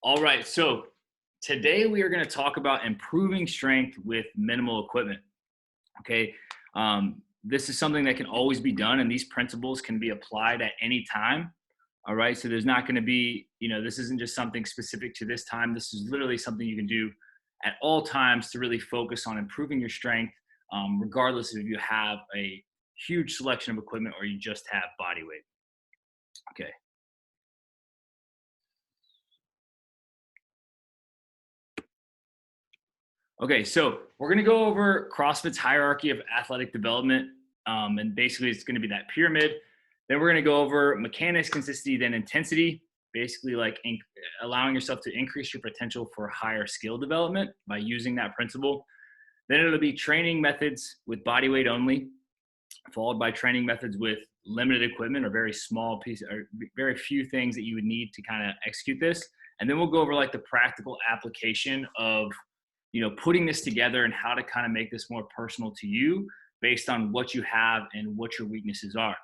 All right, so today we are going to talk about improving strength with minimal equipment. Okay, this is something that can always be done, and these principles can be applied at any time. All right, so there's not going to be, this isn't just something specific to this time. This is literally something you can do at all times to really focus on improving your strength, regardless if you have a huge selection of equipment or you just have body weight. Okay. Okay, so we're going to go over CrossFit's hierarchy of athletic development. And basically, it's going to be that pyramid. Then we're going to go over mechanics, consistency, then intensity, basically, like allowing yourself to increase your potential for higher skill development by using that principle. Then it'll be training methods with body weight only, followed by training methods with limited equipment or very small piece or very few things that you would need to kind of execute this. And then we'll go over like the practical application of putting this together and how to kind of make this more personal to you based on what you have and what your weaknesses are.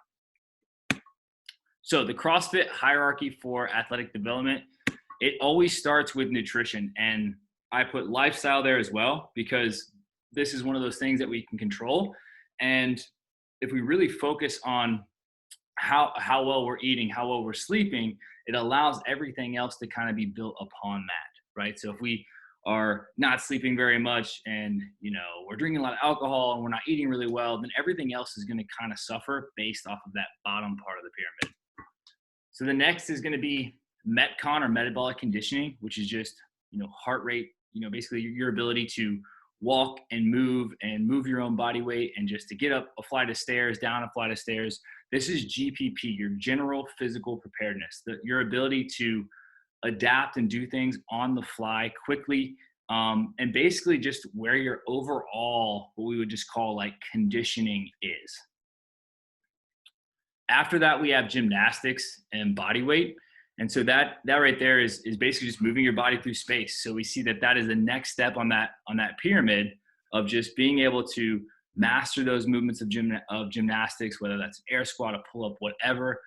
So the CrossFit hierarchy for athletic development, it always starts with nutrition. And I put lifestyle there as well, because this is one of those things that we can control. And if we really focus on how well we're eating, how well we're sleeping, it allows everything else to kind of be built upon that, right? So if we are not sleeping very much and we're drinking a lot of alcohol and we're not eating really well, then everything else is going to kind of suffer based off of that bottom part of the pyramid. So the next is going to be metcon or metabolic conditioning, which is just heart rate, basically your ability to walk and move your own body weight, and just to get up a flight of stairs, down a flight of stairs. This is GPP, your general physical preparedness, your ability to adapt and do things on the fly quickly, and basically just where your overall, what we would just call like conditioning is. After that, we have gymnastics and body weight. And so that right there is basically just moving your body through space. So we see that is the next step on that pyramid of just being able to master those movements of gymnastics, whether that's air squat, a pull up, whatever,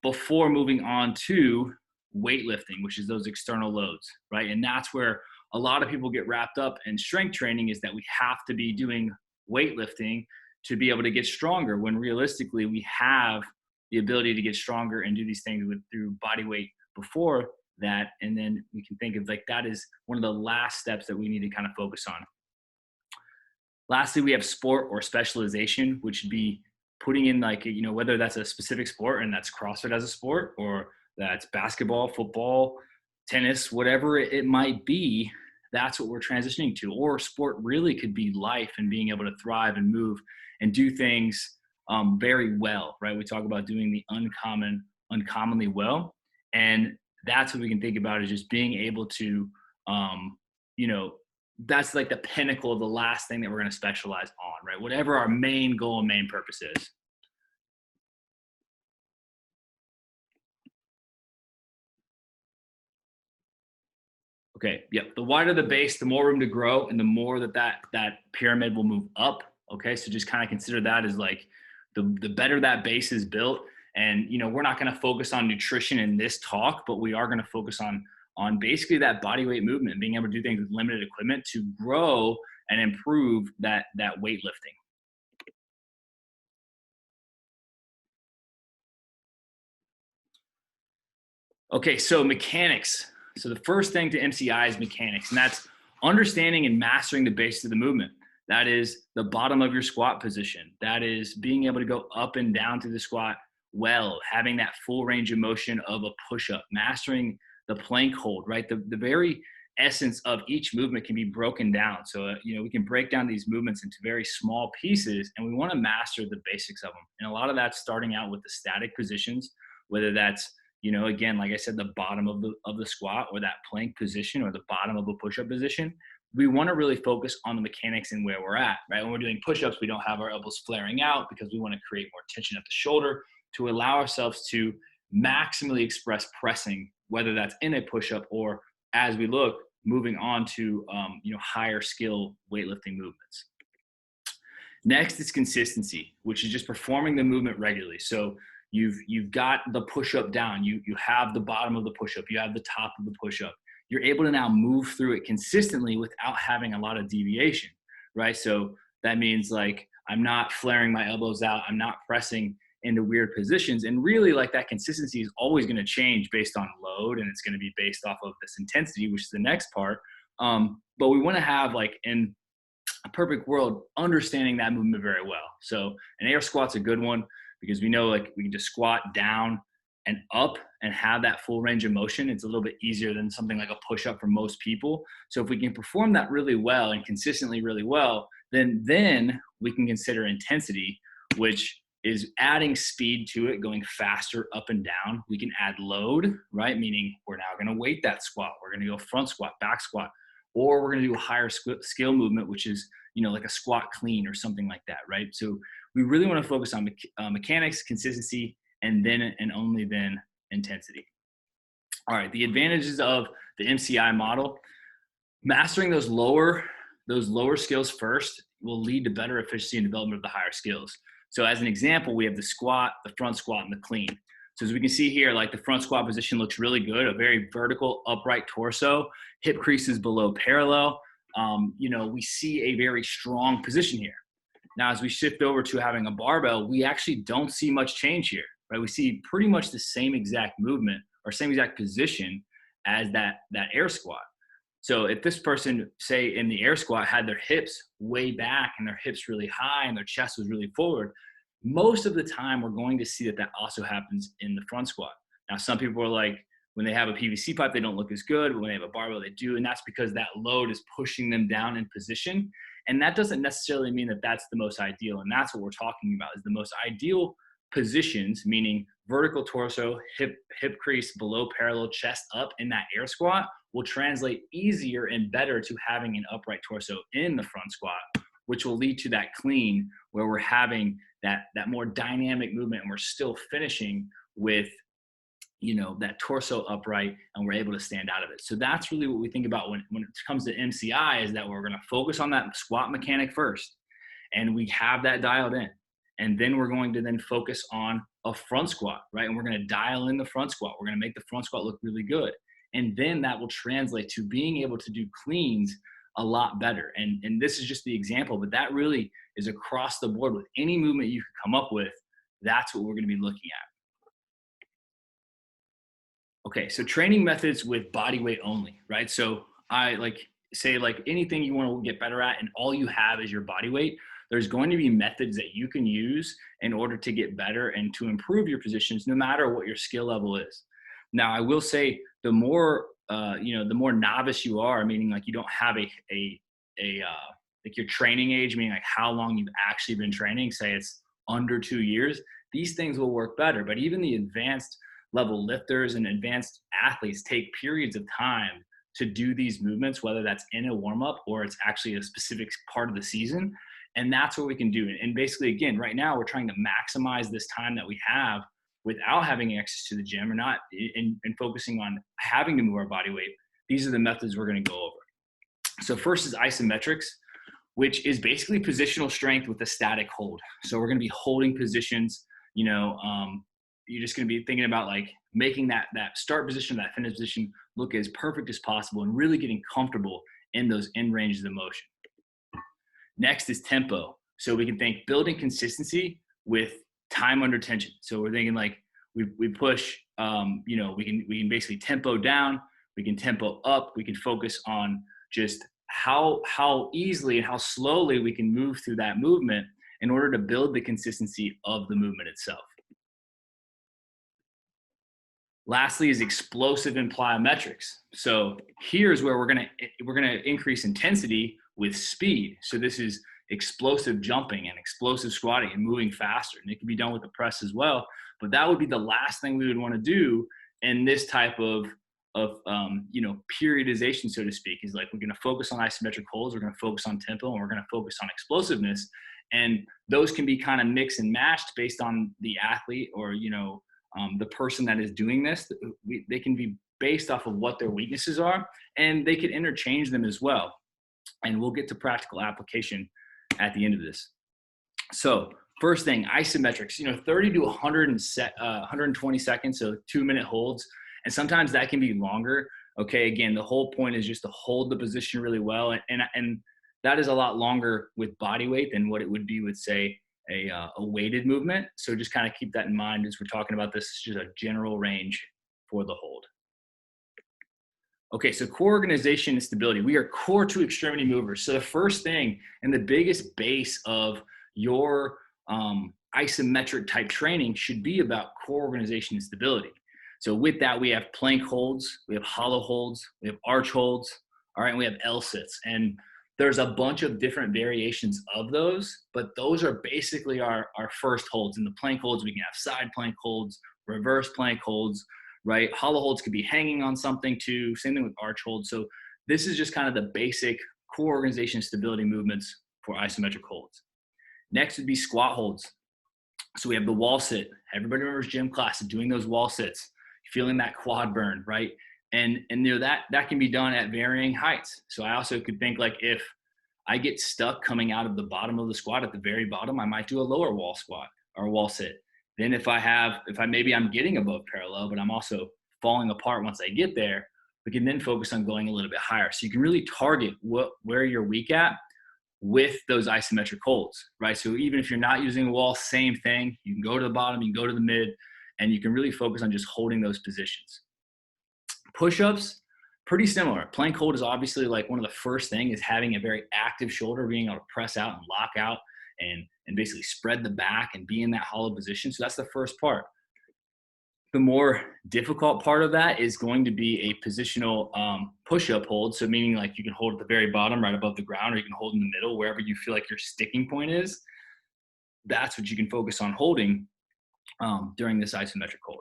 before moving on to weightlifting, which is those external loads, right? And that's where a lot of people get wrapped up in strength training, is that we have to be doing weightlifting to be able to get stronger, when realistically we have the ability to get stronger and do these things through body weight before that. And then we can think of like that is one of the last steps that we need to kind of focus on. Lastly, we have sport or specialization, which would be putting in like, whether that's a specific sport, and that's CrossFit as a sport, or that's basketball, football, tennis, whatever it might be, that's what we're transitioning to. Or sport really could be life and being able to thrive and move and do things very well, right? We talk about doing the uncommonly well. And that's what we can think about, is just being able to, that's like the pinnacle of the last thing that we're going to specialize on, right? Whatever our main goal and main purpose is. Okay. Yep. The wider the base, the more room to grow, and the more that pyramid will move up. Okay. So just kind of consider that as like the better that base is built. And we're not going to focus on nutrition in this talk, but we are going to focus on basically that body weight movement, being able to do things with limited equipment to grow and improve that weightlifting. Okay. So mechanics. So the first thing to MCI is mechanics, and that's understanding and mastering the base of the movement. That is the bottom of your squat position. That is being able to go up and down through the squat well, having that full range of motion of a push-up, mastering the plank hold, right? The very essence of each movement can be broken down. So, we can break down these movements into very small pieces, and we want to master the basics of them. And a lot of that's starting out with the static positions, whether that's again, like I said, the bottom of the squat, or that plank position, or the bottom of a push-up position. We want to really focus on the mechanics and where we're at, right? When we're doing push-ups, we don't have our elbows flaring out because we want to create more tension at the shoulder to allow ourselves to maximally express pressing, whether that's in a push-up or as we look, moving on to, higher skill weightlifting movements. Next is consistency, which is just performing the movement regularly. So you've got the push-up down, you have the bottom of the push-up, you have the top of the push-up. You're able to now move through it consistently without having a lot of deviation, right? So that means like I'm not flaring my elbows out, I'm not pressing into weird positions. And really, like, that consistency is always going to change based on load, and it's going to be based off of this intensity, which is the next part. But we want to have, like, in a perfect world, understanding that movement very well. So an air squat's a good one because we know, like, we can just squat down and up and have that full range of motion. It's a little bit easier than something like a push-up for most people. So if we can perform that really well and consistently really well, then we can consider intensity, which is adding speed to it, going faster up and down. We can add load, right? Meaning we're now going to weight that squat. We're going to go front squat, back squat, or we're going to do a higher skill movement, which is, like a squat clean or something like that, right? So we really want to focus on mechanics, consistency, and then and only then intensity. All right, the advantages of the MCI model: mastering those lower skills first will lead to better efficiency and development of the higher skills. So as an example, we have the squat, the front squat, and the clean. So as we can see here, like, the front squat position looks really good, a very vertical, upright torso, hip creases below parallel. We see a very strong position here. Now, as we shift over to having a barbell, we actually don't see much change here, right? We see pretty much the same exact movement or same exact position as that air squat. So if this person, say in the air squat, had their hips way back and their hips really high and their chest was really forward, most of the time we're going to see that also happens in the front squat. Now, some people are like, when they have a PVC pipe, they don't look as good, but when they have a barbell, they do. And that's because that load is pushing them down in position. And that doesn't necessarily mean that that's the most ideal. And that's what we're talking about, is the most ideal positions, meaning vertical torso, hip crease below parallel, chest up in that air squat, will translate easier and better to having an upright torso in the front squat, which will lead to that clean, where we're having that more dynamic movement, and we're still finishing with that torso upright, and we're able to stand out of it. So that's really what we think about when it comes to MCI, is that we're going to focus on that squat mechanic first, and we have that dialed in. And then we're going to then focus on a front squat, right? And we're going to dial in the front squat. We're going to make the front squat look really good. And then that will translate to being able to do cleans a lot better. And this is just the example, but that really is across the board with any movement you could come up with. That's what we're going to be looking at. Okay, so training methods with body weight only, right? So I say anything you want to get better at and all you have is your body weight, there's going to be methods that you can use in order to get better and to improve your positions, no matter what your skill level is. Now, I will say the more novice you are, meaning like you don't have like your training age, meaning like how long you've actually been training, say it's under 2 years, these things will work better. But even the advanced level lifters and advanced athletes take periods of time to do these movements, whether that's in a warm-up or it's actually a specific part of the season. And that's what we can do. And basically, again, right now we're trying to maximize this time that we have without having access to the gym, or not and focusing on having to move our body weight. These are the methods we're going to go over. So first is isometrics, which is basically positional strength with a static hold. So we're going to be holding positions, you're just going to be thinking about like making that start position, that finish position look as perfect as possible, and really getting comfortable in those end ranges of motion. Next is tempo. So we can think building consistency with time under tension. So we're thinking like we push, we can basically tempo down, we can tempo up, we can focus on just how easily and how slowly we can move through that movement in order to build the consistency of the movement itself. Lastly is explosive and plyometrics. So here's where we're gonna increase intensity with speed. So this is explosive jumping and explosive squatting and moving faster. And it can be done with the press as well. But that would be the last thing we would want to do in this type of periodization, so to speak, is like we're going to focus on isometric holds, we're going to focus on tempo, and we're going to focus on explosiveness. And those can be kind of mixed and matched based on the athlete or, the person that is doing this. They can be based off of what their weaknesses are, and they could interchange them as well. And we'll get to practical application at the end of this. So First thing, isometrics, 30 to 120 seconds, so 2-minute holds. And sometimes that can be longer. Okay, again, the whole point is just to hold the position really well. And that is a lot longer with body weight than what it would be with, say, a weighted movement. So just kind of keep that in mind as we're talking about this. It's just a general range for the hold. Okay, so core organization and stability. We are core to extremity movers. So the first thing and the biggest base of your isometric type training should be about core organization and stability. So with that, we have plank holds, we have hollow holds, we have arch holds, all right, and we have L-sits. And there's a bunch of different variations of those, but those are basically our first holds. In the plank holds, we can have side plank holds, reverse plank holds, right? Hollow holds could be hanging on something too. Same thing with arch holds. So this is just kind of the basic core organization stability movements for isometric holds. Next would be squat holds. So we have the wall sit. Everybody remembers gym class of doing those wall sits, feeling that quad burn, right? And that can be done at varying heights. So I also could think like if I get stuck coming out of the bottom of the squat at the very bottom, I might do a lower wall squat or wall sit. Then if maybe I'm getting above parallel, but I'm also falling apart once I get there, we can then focus on going a little bit higher. So you can really target where you're weak at with those isometric holds, right? So even if you're not using a wall, same thing. You can go to the bottom, you can go to the mid, and you can really focus on just holding those positions. Push-ups, pretty similar. Plank hold is obviously like one of the first thing is having a very active shoulder, being able to press out and lock out and basically spread the back and be in that hollow position. So that's the first part. The more difficult part of that is going to be a positional push-up hold. So meaning like you can hold at the very bottom right above the ground, or you can hold in the middle, wherever you feel like your sticking point is. That's what you can focus on holding during this isometric hold.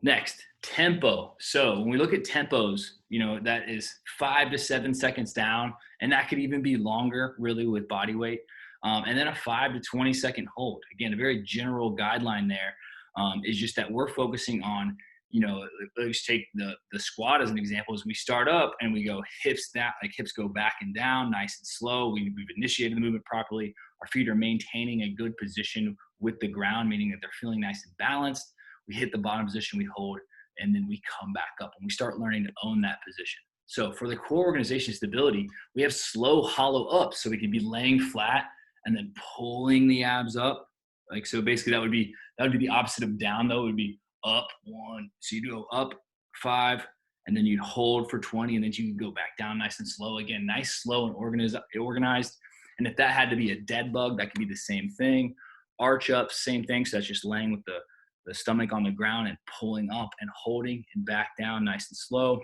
Next, tempo. So when we look at tempos, that is 5 to 7 seconds down, and that could even be longer really with body weight. And then a 5 to 20 second hold. Again, a very general guideline there is just that we're focusing on, let's take the squat as an example. As we start up and we go hips down, like hips go back and down, nice and slow. We've initiated the movement properly. Our feet are maintaining a good position with the ground, meaning that they're feeling nice and balanced. We hit the bottom position, we hold, and then we come back up and we start learning to own that position. So for the core organization stability, we have slow hollow ups. So we can be laying flat and then pulling the abs up. Like, so basically that would be the opposite of down though. It would be up 1. So you go up 5 and then you'd hold for 20 and then you can go back down nice and slow. Again, nice, slow and organized. And if that had to be a dead bug, that could be the same thing. Arch ups, same thing. So that's just laying with the stomach on the ground and pulling up and holding and back down nice and slow.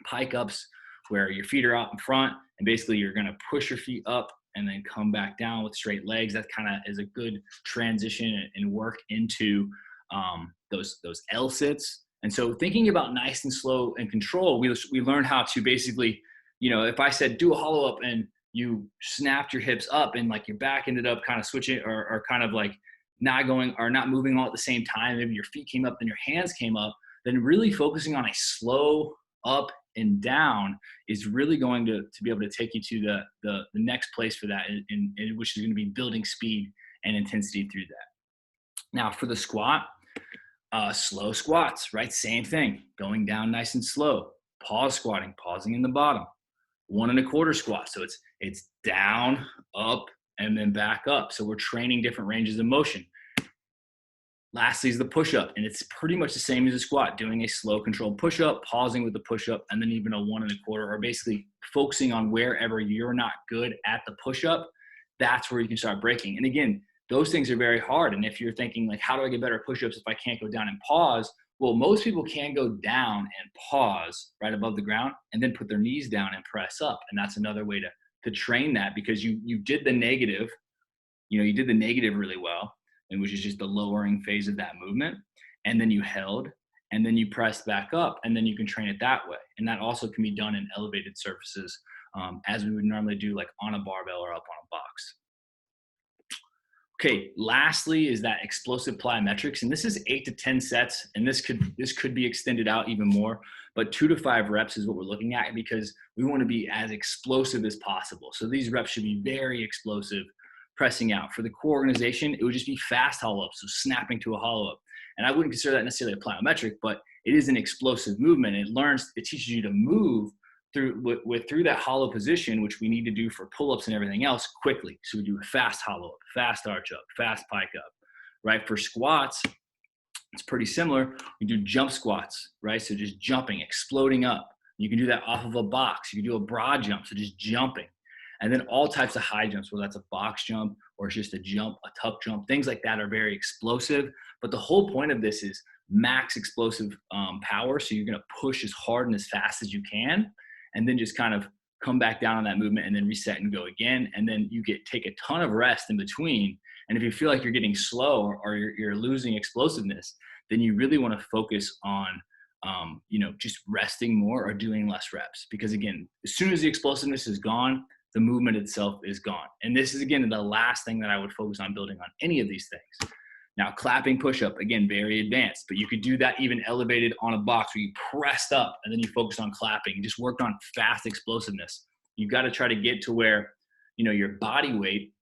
Pike ups, where your feet are out in front and basically you're going to push your feet up and then come back down with straight legs. That kind of is a good transition and work into those L-sits. And so thinking about nice and slow and control, we learned how to basically, if I said do a hollow up and you snapped your hips up and like your back ended up kind of switching or kind of like not going or not moving all at the same time, maybe your feet came up and your hands came up, then really focusing on a slow up and down is really going to be able to take you to the next place for that, which is going to be building speed and intensity through that. Now for the squat, slow squats, right? Same thing, going down nice and slow, pause squatting, pausing in the bottom, 1 1/4 squat. So it's down, up, and then back up. So we're training different ranges of motion. Lastly is the push-up, and it's pretty much the same as a squat, doing a slow controlled push-up, pausing with the push-up, and then even a 1 1/4, or basically focusing on wherever you're not good at the push-up, that's where you can start breaking. And again, those things are very hard. And if you're thinking like, how do I get better push-ups if I can't go down and pause? Well, most people can go down and pause right above the ground and then put their knees down and press up. And that's another way to train that, because you did the negative, you did the negative really well, and which is just the lowering phase of that movement. And then you held, and then you pressed back up, and then you can train it that way. And that also can be done in elevated surfaces as we would normally do, like on a barbell or up on a box. Okay, lastly is that explosive plyometrics, and this is 8 to 10 sets, and this could be extended out even more, but 2 to 5 reps is what we're looking at, because we want to be as explosive as possible. So these reps should be very explosive, pressing out. For the core organization, it would just be fast hollow up, so snapping to a hollow up. And I wouldn't consider that necessarily a plyometric, but it is an explosive movement. It teaches you to move through that hollow position, which we need to do for pull-ups and everything else quickly. So we do a fast hollow up, fast arch up, fast pike up, right? For squats, it's pretty similar. We do jump squats, right? So just jumping, exploding up. You can do that off of a box. You can do a broad jump, so just jumping. And then all types of high jumps, whether that's a box jump or it's just a jump, a tuck jump, things like that are very explosive. But the whole point of this is max explosive power. So you're going to push as hard and as fast as you can, and then just kind of come back down on that movement and then reset and go again. And then you take a ton of rest in between. And if you feel like you're getting slow or you're losing explosiveness, then you really want to focus on, just resting more or doing less reps. Because again, as soon as the explosiveness is gone, the movement itself is gone. And this is, again, the last thing that I would focus on building on any of these things. Now, clapping push-up, again, very advanced, but you could do that even elevated on a box where you pressed up and then you focus on clapping. You just worked on fast explosiveness. You've got to try to get to where, your body weight,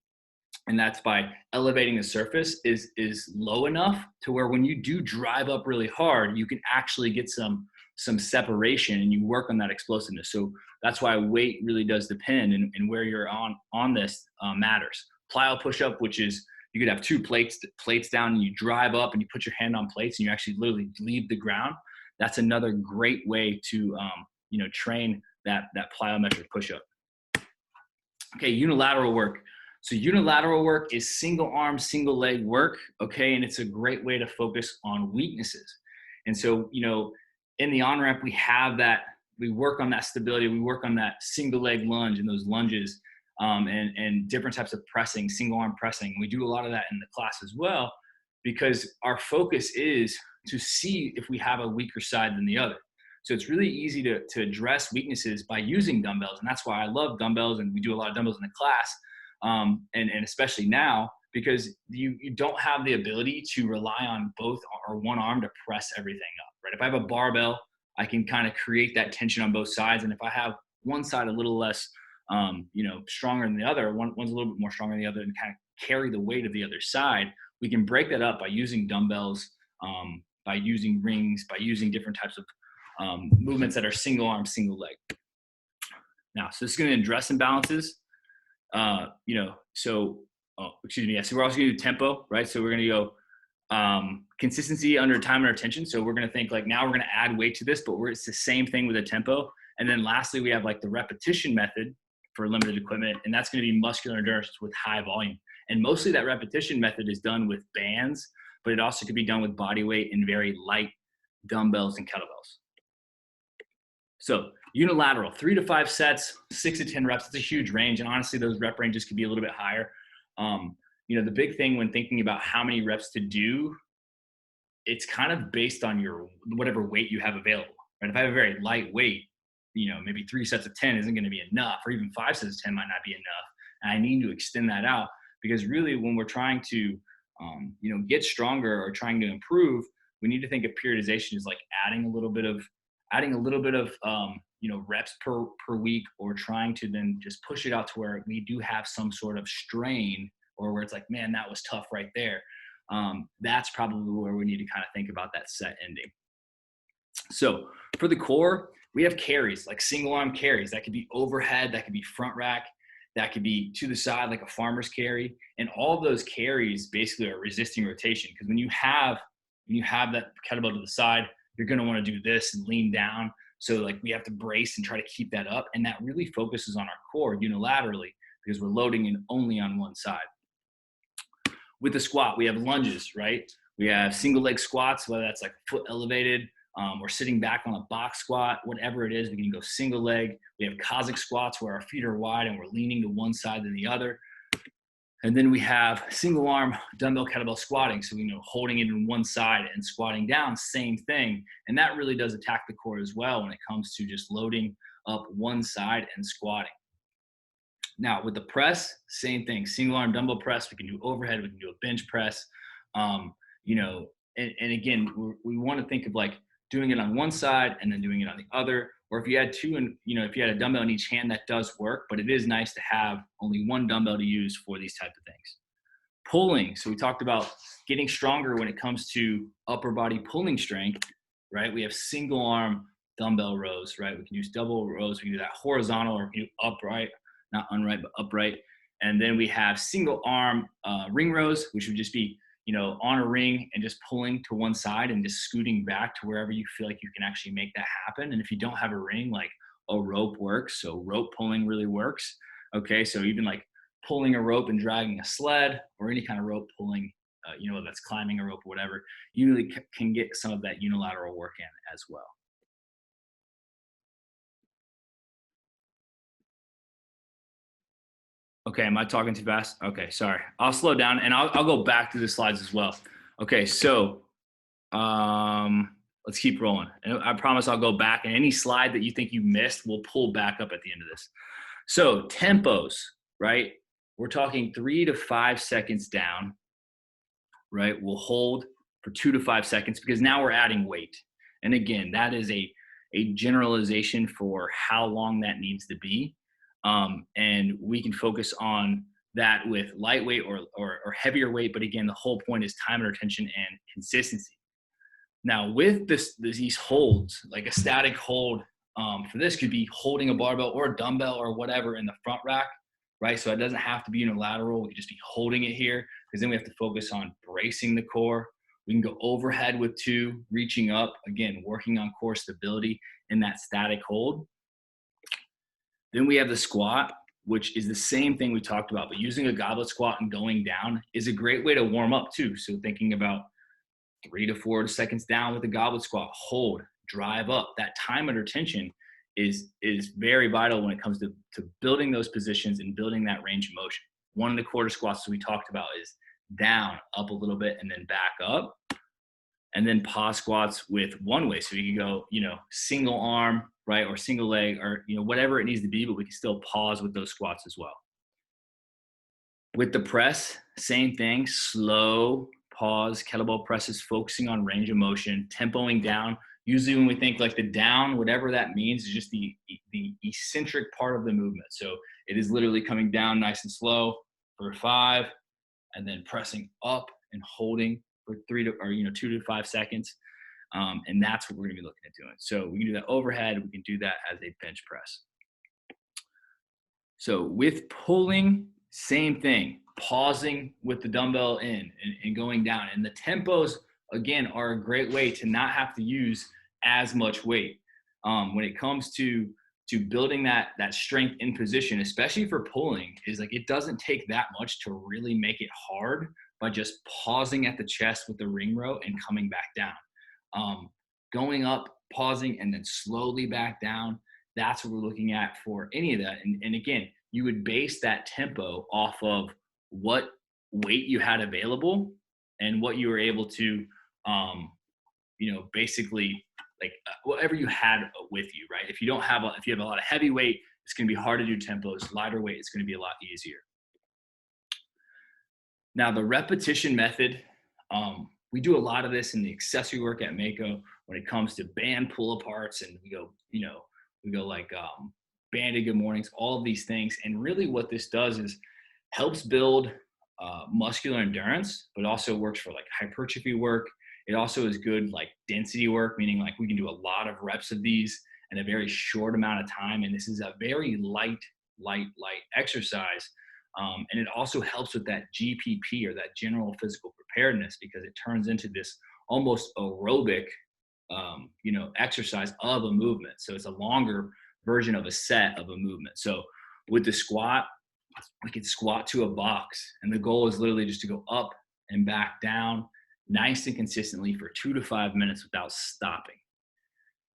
and that's by elevating the surface, is low enough to where when you do drive up really hard, you can actually get some separation and you work on that explosiveness. So that's why weight really does depend, and where you're on this matters. Plyo push-up, which is, you could have two plates down and you drive up and you put your hand on plates and you actually literally leave the ground. That's another great way to, train that plyometric push-up. Okay, unilateral work. So unilateral work is single arm, single leg work, okay? And it's a great way to focus on weaknesses. And so, in the on-ramp, we have that, we work on that stability, we work on that single leg lunge and those lunges, and different types of pressing, single arm pressing. We do a lot of that in the class as well, because our focus is to see if we have a weaker side than the other. So it's really easy to address weaknesses by using dumbbells. And that's why I love dumbbells, and we do a lot of dumbbells in the class, and especially now, because you don't have the ability to rely on both or one arm to press everything up, right? If I have a barbell, I can kind of create that tension on both sides. And if I have one side a little less, stronger than the other, one's a little bit more stronger than the other, and kind of carry the weight of the other side, we can break that up by using dumbbells, by using rings, by using different types of movements that are single arm, single leg. Now, so this is going to address imbalances. So we're also going to do tempo, right? So we're going to go consistency under time and tension. So we're going to think like, now we're going to add weight to this, but it's the same thing with a tempo. And then lastly, we have like the repetition method for limited equipment, and that's going to be muscular endurance with high volume. And mostly that repetition method is done with bands, but it also could be done with body weight and very light dumbbells and kettlebells. So unilateral, 3 to 5 sets, 6 to 10 reps. It's a huge range. And honestly, those rep ranges could be a little bit higher. The big thing when thinking about how many reps to do, it's kind of based on your whatever weight you have available, right? If I have a very light weight, maybe 3 sets of 10 isn't going to be enough, or even 5 sets of 10 might not be enough. And I need to extend that out, because really when we're trying to, get stronger or trying to improve, we need to think of periodization as like adding a little bit of reps per week, or trying to then just push it out to where we do have some sort of strain, or where it's like, man, that was tough right there. That's probably where we need to kind of think about that set ending. So for the core, we have carries, like single arm carries. That could be overhead, that could be front rack, that could be to the side, like a farmer's carry. And all of those carries basically are resisting rotation, because when you have that kettlebell to the side, you're going to want to do this and lean down. So like we have to brace and try to keep that up. And that really focuses on our core unilaterally, because we're loading in only on one side. With the squat, we have lunges, right? We have single leg squats, whether that's like foot elevated, or sitting back on a box squat, whatever it is, we can go single leg. We have Cossack squats where our feet are wide and we're leaning to one side than the other. And then we have single arm dumbbell kettlebell squatting. So, holding it in one side and squatting down, same thing. And that really does attack the core as well when it comes to just loading up one side and squatting. Now with the press, same thing, single arm dumbbell press. We can do overhead, we can do a bench press. And again, we want to think of like doing it on one side and then doing it on the other. Or if you had two and, if you had a dumbbell in each hand, that does work, but it is nice to have only one dumbbell to use for these type of things. Pulling. So we talked about getting stronger when it comes to upper body pulling strength, right? We have single arm dumbbell rows, right? We can use double rows. We can do that horizontal, or we can do upright, not unright, but upright. And then we have single arm ring rows, which would just be, on a ring and just pulling to one side and just scooting back to wherever you feel like you can actually make that happen. And if you don't have a ring, like a rope works. So rope pulling really works. Okay. So even like pulling a rope and dragging a sled, or any kind of rope pulling, that's climbing a rope or whatever, you really can get some of that unilateral work in as well. Okay, am I talking too fast? Okay, sorry. I'll slow down and I'll go back to the slides as well. Okay, so let's keep rolling. And I promise I'll go back, and any slide that you think you missed, we'll pull back up at the end of this. So tempos, right? We're talking 3 to 5 seconds down, right? We'll hold for 2 to 5 seconds because now we're adding weight. And again, that is a generalization for how long that needs to be. And we can focus on that with lightweight or heavier weight. But again, the whole point is time and retention and consistency. Now with these holds, like a static hold, for this could be holding a barbell or a dumbbell or whatever in the front rack, right? So it doesn't have to be unilateral. We could just be holding it here, because then we have to focus on bracing the core. We can go overhead with 2, reaching up, again, working on core stability in that static hold. Then we have the squat, which is the same thing we talked about, but using a goblet squat and going down is a great way to warm up too. So thinking about 3 to 4 seconds down with the goblet squat, hold, drive up. That time under tension is very vital when it comes to building those positions and building that range of motion. 1 1/4 squats, as we talked about, is down, up a little bit, and then back up. And then pause squats with one way. So you can go, single arm, right? Or single leg, or, whatever it needs to be, but we can still pause with those squats as well. With the press, same thing, slow, pause, kettlebell presses, focusing on range of motion, tempoing down. Usually when we think like the down, whatever that means, is just the eccentric part of the movement. So it is literally coming down nice and slow for 5, and then pressing up and holding for 2 to 5 seconds. And that's what we're gonna be looking at doing. So we can do that overhead. We can do that as a bench press. So with pulling, same thing, pausing with the dumbbell in and going down. And the tempos, again, are a great way to not have to use as much weight. When it comes to building that strength in position, especially for pulling, is like it doesn't take that much to really make it hard by just pausing at the chest with the ring row and coming back down. Going up, pausing, and then slowly back down. That's what we're looking at for any of that. And again, you would base that tempo off of what weight you had available and what you were able to, basically like whatever you had with you, right? If you have a lot of heavy weight, it's going to be hard to do tempos. Lighter weight, it's going to be a lot easier. Now the repetition method, we do a lot of this in the accessory work at Mako when it comes to band pull aparts, and we go like banded good mornings, all of these things. And really what this does is helps build muscular endurance, but also works for like hypertrophy work. It also is good like density work, meaning like we can do a lot of reps of these in a very short amount of time. And this is a very light exercise. And it also helps with that GPP, or that general physical preparedness, because it turns into this almost aerobic, exercise of a movement. So it's a longer version of a set of a movement. So with the squat, we can squat to a box, and the goal is literally just to go up and back down nice and consistently for 2 to 5 minutes without stopping.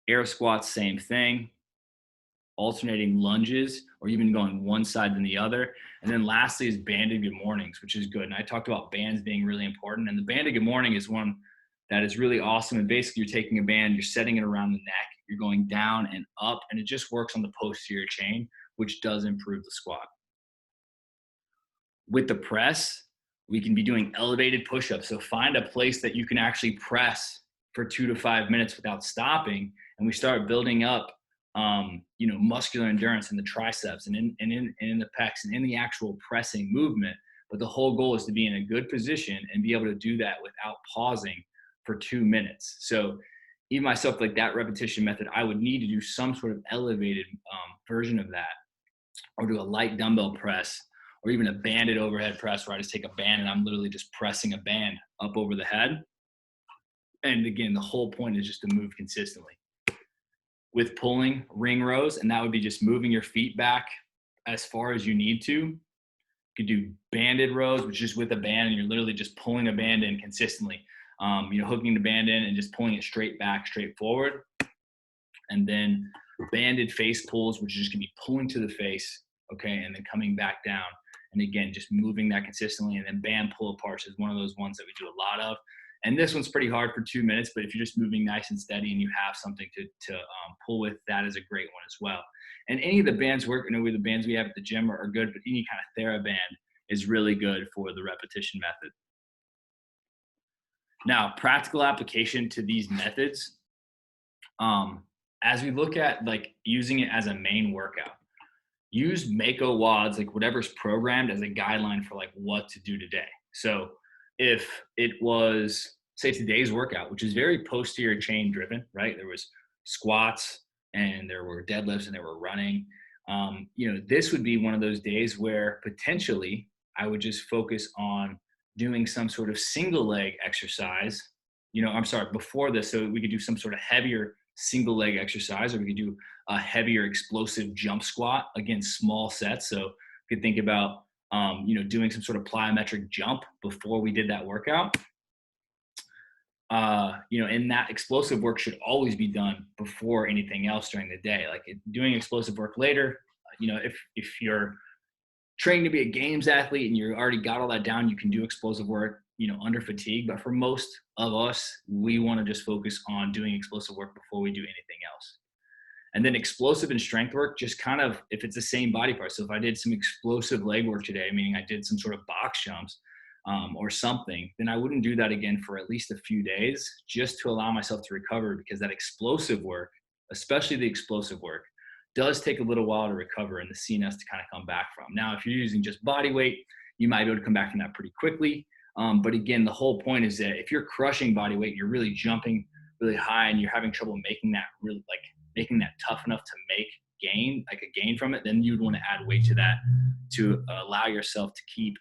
Air squats, same thing. Alternating lunges, or even going one side than the other. And then lastly is banded good mornings, which is good. And I talked about bands being really important. And the banded good morning is one that is really awesome. And basically you're taking a band, you're setting it around the neck, you're going down and up, and it just works on the posterior chain, which does improve the squat. With the press, we can be doing elevated push-ups. So find a place that you can actually press for 2 to 5 minutes without stopping, and we start building up, muscular endurance in the triceps and in the pecs and in the actual pressing movement. But the whole goal is to be in a good position and be able to do that without pausing for 2 minutes. So even myself, like that repetition method, I would need to do some sort of elevated version of that, or do a light dumbbell press, or even a banded overhead press where I just take a band and I'm literally just pressing a band up over the head. And again, the whole point is just to move consistently. With pulling, ring rows, and that would be just moving your feet back as far as you need to. You could do banded rows, which is with a band, and you're literally just pulling a band in consistently. Hooking the band in and just pulling it straight back, straight forward. And then banded face pulls, which is just gonna be pulling to the face, okay, and then coming back down. And again, just moving that consistently. And then band pull aparts is one of those ones that we do a lot of. And this one's pretty hard for 2 minutes, but if you're just moving nice and steady and you have something to pull with, that is a great one as well. And any of the bands work, the bands we have at the gym are good, but any kind of TheraBand is really good for the repetition method. Now, practical application to these methods, as we look at like using it as a main workout, use Mako WODs, like whatever's programmed, as a guideline for like what to do today. So if it was, say, today's workout, which is very posterior chain driven, right? There was squats and there were deadlifts and there were running. This would be one of those days where potentially I would just focus on doing some sort of single leg exercise. Before this, so we could do some sort of heavier single leg exercise, or we could do a heavier explosive jump squat, again, small sets. So you could think about, doing some sort of plyometric jump before we did that workout. And that explosive work should always be done before anything else during the day. Like doing explosive work later, if you're training to be a games athlete and you already got all that down, you can do explosive work, under fatigue. But for most of us, we want to just focus on doing explosive work before we do anything else. And then explosive and strength work, just kind of, if it's the same body part. So if I did some explosive leg work today, meaning I did some sort of box jumps or something, then I wouldn't do that again for at least a few days, just to allow myself to recover, because that explosive work, especially the explosive work, does take a little while to recover and the CNS to kind of come back from. Now, if you're using just body weight, you might be able to come back from that pretty quickly. But again, the whole point is that if you're crushing body weight, you're really jumping really high and you're having trouble making that making that tough enough to make a gain from it, then you'd want to add weight to that to allow yourself to keep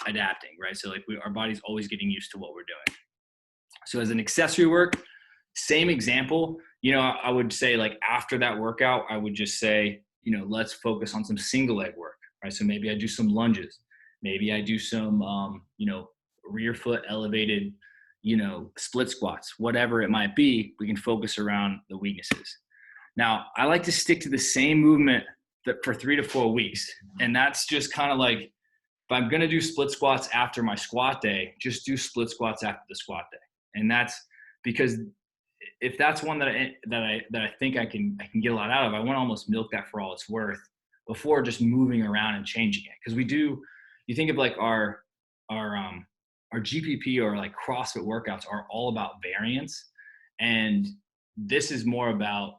adapting, right? So like our body's always getting used to what we're doing. So as an accessory work, same example, I would say like after that workout, I would just say, let's focus on some single leg work, right? So maybe I do some lunges, maybe I do some, rear foot elevated, split squats, whatever it might be. We can focus around the weaknesses. Now, I like to stick to the same movement for 3 to 4 weeks. And that's just kind of like, if I'm going to do split squats after my squat day, just do split squats after the squat day. And that's because if that's one that I think I can get a lot out of, I want to almost milk that for all it's worth before just moving around and changing it. Because you think of like our GPP or like CrossFit workouts are all about variance. And this is more about,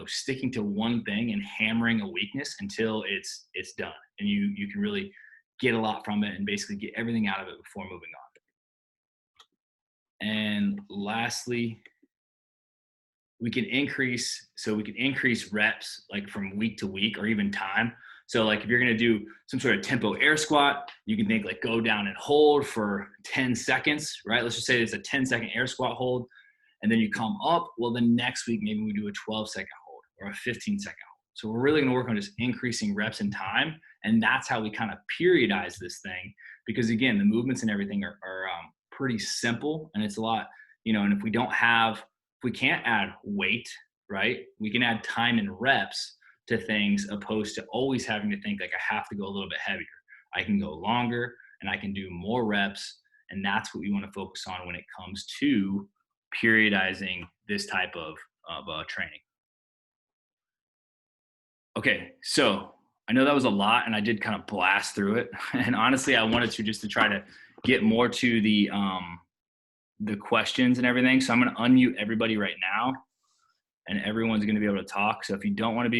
sticking to one thing and hammering a weakness until it's done. And you can really get a lot from it and basically get everything out of it before moving on. And lastly, we can increase reps like from week to week or even time. So like if you're going to do some sort of tempo air squat, you can think like go down and hold for 10 seconds, right? Let's just say it's a 10-second air squat hold. And then you come up. Well, then next week, maybe we do a 12-second hold or a 15-second hold. So we're really going to work on just increasing reps and time. And that's how we kind of periodize this thing. Because again, the movements and everything are pretty simple. And it's a lot, and if we can't add weight, right? We can add time and reps to things, opposed to always having to think like I have to go a little bit heavier. I can go longer and I can do more reps. And that's what we want to focus on when it comes to periodizing this type of training. Okay, so I know that was a lot and I did kind of blast through it. And honestly, I wanted to just to try to get more to the the questions and everything. So I'm going to unmute everybody right now, and everyone's going to be able to talk. So if you don't want to be